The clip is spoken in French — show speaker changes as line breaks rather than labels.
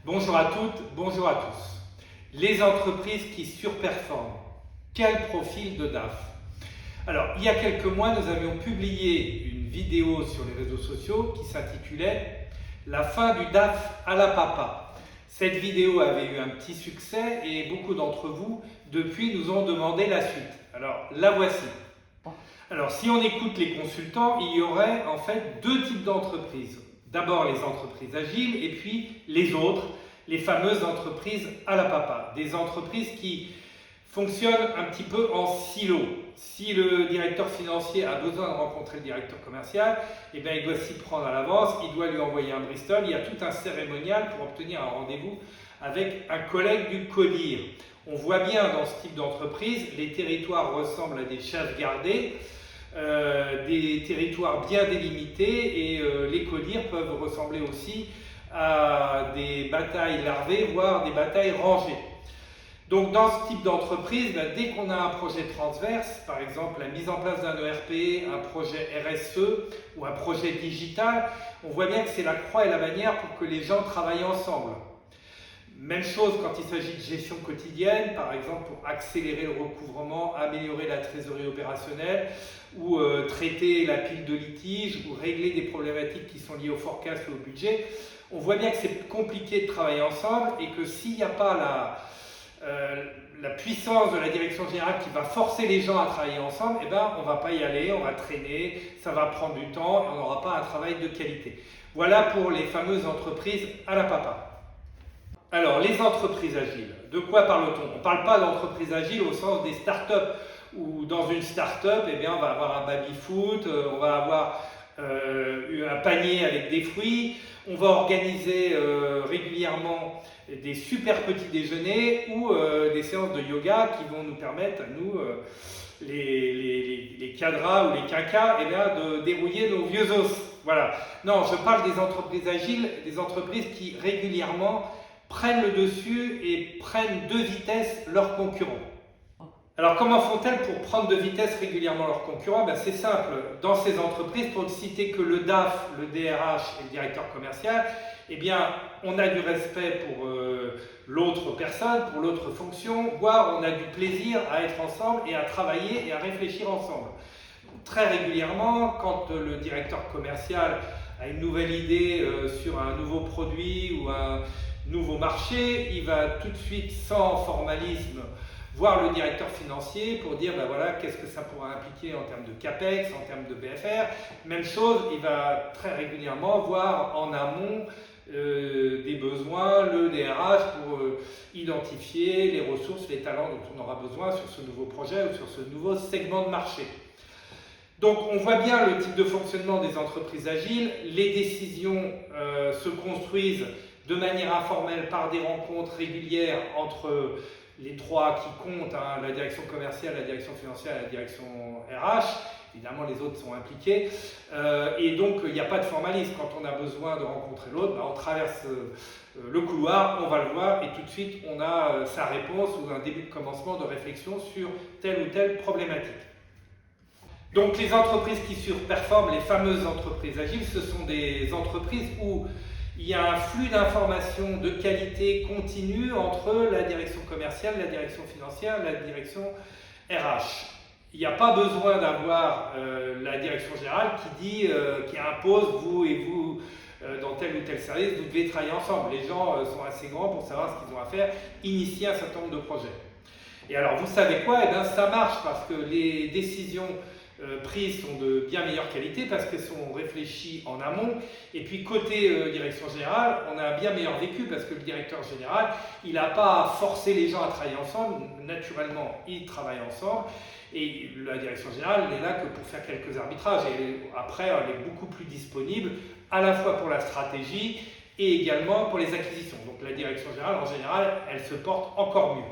Bonjour à toutes, bonjour à tous. Les entreprises qui surperforment, quel profil de DAF? Alors, il y a quelques mois, nous avions publié une vidéo sur les réseaux sociaux qui s'intitulait « La fin du DAF à la papa ». Cette vidéo avait eu un petit succès et beaucoup d'entre vous, depuis, nous ont demandé la suite. Alors, la voici. Alors, si on écoute les consultants, il y aurait en fait deux types d'entreprises. D'abord les entreprises agiles et puis les autres, les fameuses entreprises à la papa. Des entreprises qui fonctionnent un petit peu en silo. Si le directeur financier a besoin de rencontrer le directeur commercial, eh bien, il doit s'y prendre à l'avance, il doit lui envoyer un Bristol, il y a tout un cérémonial pour obtenir un rendez-vous avec un collègue du CODIR. On voit bien dans ce type d'entreprise, les territoires ressemblent à des chasses gardées, des territoires bien délimités et les CODIR peuvent ressembler aussi à des batailles larvées, voire des batailles rangées. Donc dans ce type d'entreprise, dès qu'on a un projet transverse, par exemple la mise en place d'un ERP, un projet RSE ou un projet digital, on voit bien que c'est la croix et la bannière pour que les gens travaillent ensemble. Même chose quand il s'agit de gestion quotidienne, par exemple pour accélérer le recouvrement, améliorer la trésorerie opérationnelle ou traiter la pile de litiges ou régler des problématiques qui sont liées au forecast ou au budget. On voit bien que c'est compliqué de travailler ensemble et que s'il n'y a pas la puissance de la direction générale qui va forcer les gens à travailler ensemble, eh ben, on ne va pas y aller, on va traîner, ça va prendre du temps et on n'aura pas un travail de qualité. Voilà pour les fameuses entreprises à la papa. Alors, les entreprises agiles, de quoi parle-t-on? On ne parle pas d'entreprises agiles au sens des startups, où dans une startup, eh bien, on va avoir un baby-foot, on va avoir un panier avec des fruits, on va organiser régulièrement des super petits déjeuners ou des séances de yoga qui vont nous permettre, à nous, les cadras ou les quinquas, eh bien, de dérouiller nos vieux os. Voilà. Non, je parle des entreprises agiles, des entreprises qui régulièrement prennent le dessus et prennent de vitesse leurs concurrents. Alors comment font-elles pour prendre de vitesse régulièrement leurs concurrents? C'est simple, dans ces entreprises, pour ne citer que le DAF, le DRH et le directeur commercial, eh bien on a du respect pour l'autre personne, pour l'autre fonction, voire on a du plaisir à être ensemble et à travailler et à réfléchir ensemble. Très régulièrement, quand le directeur commercial a une nouvelle idée sur un nouveau produit ou un nouveau marché, il va tout de suite, sans formalisme, voir le directeur financier pour dire voilà, qu'est-ce que ça pourra impliquer en termes de CAPEX, en termes de BFR. Même chose, il va très régulièrement voir en amont des besoins, le DRH pour identifier les ressources, les talents dont on aura besoin sur ce nouveau projet ou sur ce nouveau segment de marché. Donc on voit bien le type de fonctionnement des entreprises agiles. Les décisions se construisent de manière informelle par des rencontres régulières entre les trois qui comptent, la direction commerciale, la direction financière et la direction RH. Évidemment, les autres sont impliqués. Et donc, il n'y a pas de formalisme. Quand on a besoin de rencontrer l'autre, on traverse le couloir, on va le voir et tout de suite, on a sa réponse ou un début de commencement de réflexion sur telle ou telle problématique. Donc, les entreprises qui surperforment, les fameuses entreprises agiles, ce sont des entreprises où il y a un flux d'informations de qualité continue entre la direction commerciale, la direction financière, la direction RH. Il n'y a pas besoin d'avoir la direction générale qui impose vous et vous dans tel ou tel service, vous devez travailler ensemble. Les gens sont assez grands pour savoir ce qu'ils ont à faire, initier un certain nombre de projets. Et alors vous savez quoi? Eh bien ça marche parce que les décisions prises sont de bien meilleure qualité parce qu'elles sont réfléchies en amont. Et puis côté direction générale, on a un bien meilleur vécu parce que le directeur général, il n'a pas forcé les gens à travailler ensemble. Naturellement, ils travaillent ensemble. Et la direction générale n'est là que pour faire quelques arbitrages. Et après, elle est beaucoup plus disponible à la fois pour la stratégie et également pour les acquisitions. Donc la direction générale, en général, elle se porte encore mieux.